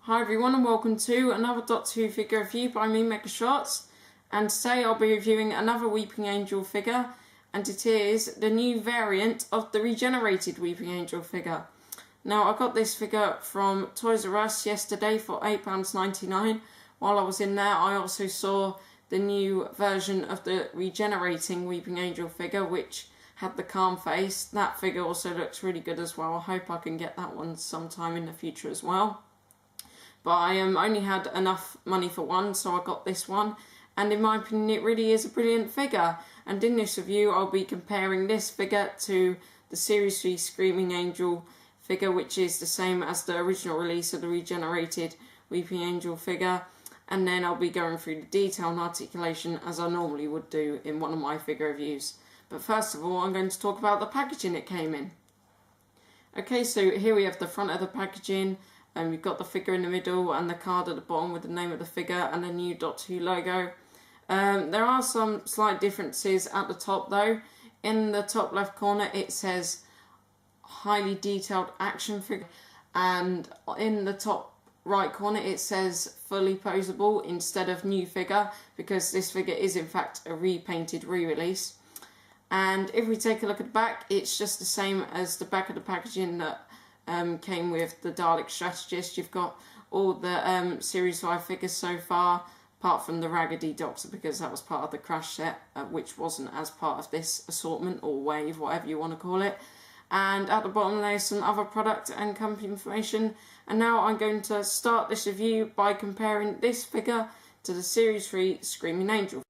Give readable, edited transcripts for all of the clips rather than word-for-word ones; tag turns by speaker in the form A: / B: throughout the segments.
A: Hi everyone and welcome to another Doctor Who figure review by me, Megashots. And today I'll be reviewing another Weeping Angel figure, and it is the new variant of the regenerated Weeping Angel figure. Now I got this figure from Toys R Us yesterday for £8.99. While I was in there I also saw the new version of the regenerating Weeping Angel figure, which had the calm face. That figure also looks really good as well. I hope I can get that one sometime in the future as well. But I only had enough money for one, so I got this one. And in my opinion, it really is a brilliant figure. And in this review, I'll be comparing this figure to the Series 3 Screaming Angel figure, which is the same as the original release of the regenerated Weeping Angel figure. And then I'll be going through the detail and articulation as I normally would do in one of my figure reviews. But first of all, I'm going to talk about the packaging it came in. Okay, so here we have the front of the packaging. We've got the figure in the middle and the card at the bottom with the name of the figure and the new Doctor Who logo. There are some slight differences at the top though. In the top left corner it says highly detailed action figure, and in the top right corner it says fully posable instead of new figure, because this figure is in fact a repainted re-release. And if we take a look at the back, it's just the same as the back of the packaging that came with the Dalek Strategist. You've got all the Series 5 figures so far, apart from the Raggedy Doctor, because that was part of the Crash set, which wasn't as part of this assortment, or wave, whatever you want to call it. And at the bottom there's some other product and company information. And now I'm going to start this review by comparing this figure to the Series 3 Screaming Angel.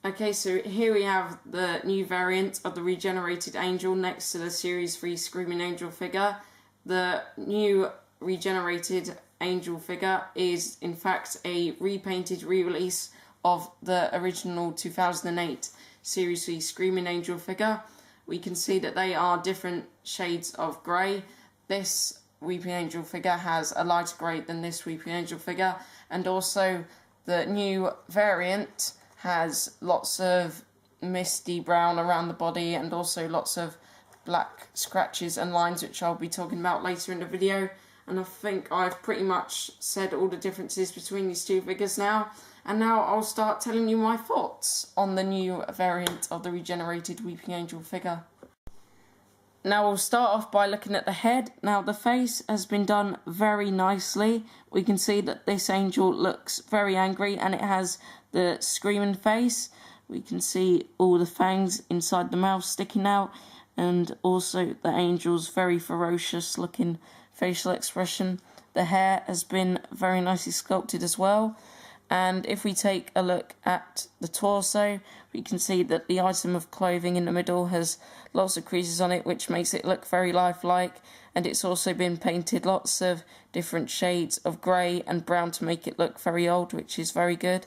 A: Okay, so here we have the new variant of the regenerated angel next to the Series 3 Screaming Angel figure. The new regenerated angel figure is in fact a repainted re-release of the original 2008 Series 3 Screaming Angel figure. We can see that they are different shades of grey. This Weeping Angel figure has a lighter grey than this Weeping Angel figure, and also the new variant has lots of misty brown around the body and also lots of black scratches and lines, which I'll be talking about later in the video. And I think I've pretty much said all the differences between these two figures now. And now I'll start telling you my thoughts on the new variant of the regenerated Weeping Angel figure. Now we'll start off by looking at the head. Now the face has been done very nicely. We can see that this angel looks very angry and it has the screaming face. We can see all the fangs inside the mouth sticking out, and also the angel's very ferocious looking facial expression. The hair has been very nicely sculpted as well. And if we take a look at the torso, we can see that the item of clothing in the middle has lots of creases on it, which makes it look very lifelike. And it's also been painted lots of different shades of grey and brown to make it look very old, which is very good.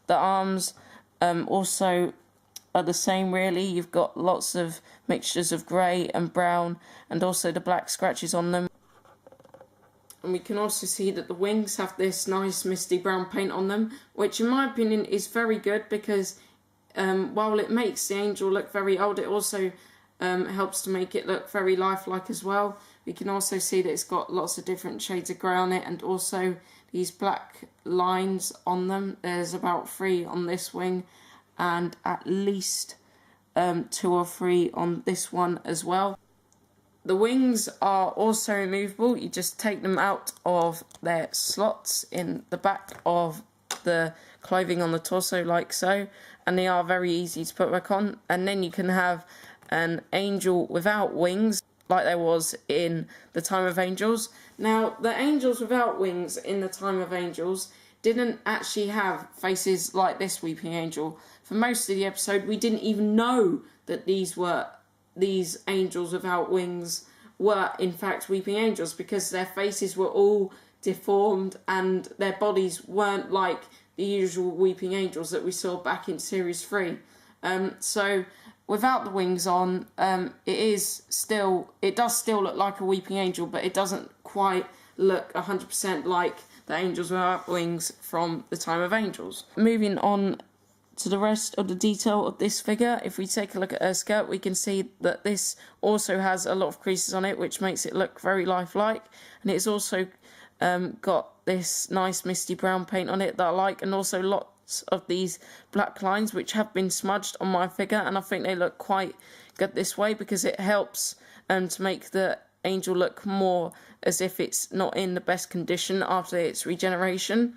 A: The arms also are the same really. You've got lots of mixtures of grey and brown, and also the black scratches on them. And we can also see that the wings have this nice misty brown paint on them, which in my opinion is very good, because while it makes the angel look very old, it also helps to make it look very lifelike as well. We can also see that it's got lots of different shades of grey on it, and also these black lines on them. There's about 3 on this wing, and at least 2 or 3 on this one as well. The wings are also removable. You just take them out of their slots in the back of the clothing on the torso, like so, and they are very easy to put back on. And then you can have an angel without wings, like there was in the Time of Angels. Now, the angels without wings in the Time of Angels didn't actually have faces like this Weeping Angel. For most of the episode, we didn't even know that these angels without wings were in fact Weeping Angels, because their faces were all deformed and their bodies weren't like the usual Weeping Angels that we saw back in Series 3. So without the wings on, it does still look like a Weeping Angel, but it doesn't quite look 100% like the angels without wings from the Time of Angels. Moving on to the rest of the detail of this figure, if we take a look at her skirt, we can see that this also has a lot of creases on it, which makes it look very lifelike. And it's also got this nice misty brown paint on it that I like, and also lots of these black lines which have been smudged on my figure, and I think they look quite good this way because it helps to make the angel look more as if it's not in the best condition after its regeneration.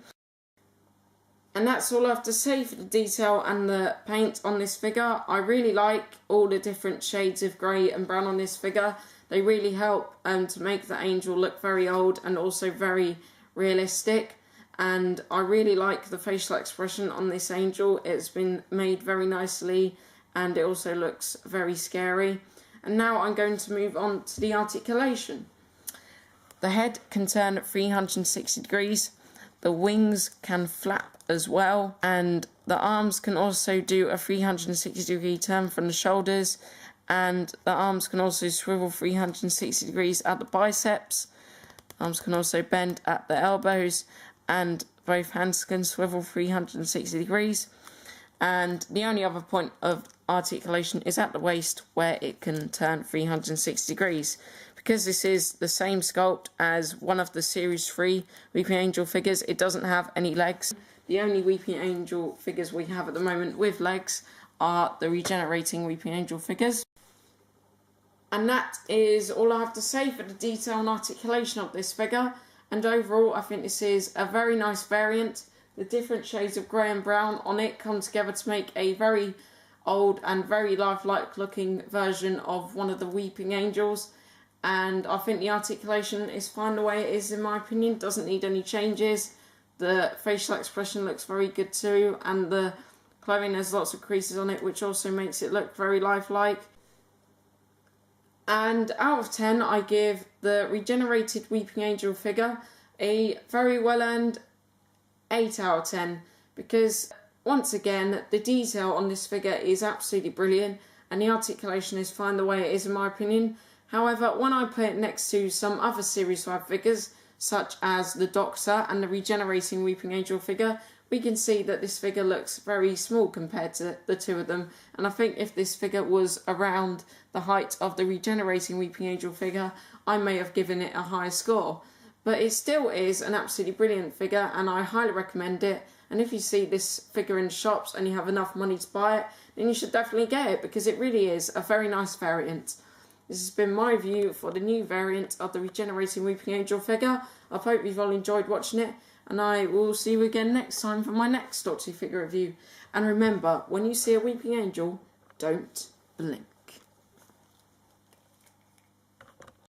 A: And that's all I have to say for the detail and the paint on this figure. I really like all the different shades of grey and brown on this figure. They really help to make the angel look very old and also very realistic. And I really like the facial expression on this angel. It's been made very nicely and it also looks very scary. And now I'm going to move on to the articulation. The head can turn 360 degrees. The wings can flap as well, and the arms can also do a 360 degree turn from the shoulders, and the arms can also swivel 360 degrees at the biceps. Arms can also bend at the elbows, and both hands can swivel 360 degrees. And the only other point of articulation is at the waist, where it can turn 360 degrees. Because this is the same sculpt as one of the Series 3 Weeping Angel figures, it doesn't have any legs. The only Weeping Angel figures we have at the moment with legs are the regenerating Weeping Angel figures. And that is all I have to say for the detail and articulation of this figure. And overall, I think this is a very nice variant. The different shades of grey and brown on it come together to make a very old and very lifelike looking version of one of the Weeping Angels. And I think the articulation is fine the way it is, in my opinion. Doesn't need any changes. The facial expression looks very good too, and the clothing has lots of creases on it, which also makes it look very lifelike. And out of 10, I give the regenerated Weeping Angel figure a very well earned 8 out of 10, because once again the detail on this figure is absolutely brilliant and the articulation is fine the way it is, in my opinion. However, when I put it next to some other Series 5 figures, such as the Doctor and the regenerating Weeping Angel figure, we can see that this figure looks very small compared to the two of them. And I think if this figure was around the height of the regenerating Weeping Angel figure, I may have given it a higher score. But it still is an absolutely brilliant figure, and I highly recommend it. And if you see this figure in shops and you have enough money to buy it, then you should definitely get it, because it really is a very nice variant. This has been my review for the new variant of the regenerating Weeping Angel figure. I hope you've all enjoyed watching it, and I will see you again next time for my next Doctor Who figure review. And remember, when you see a Weeping Angel, don't blink.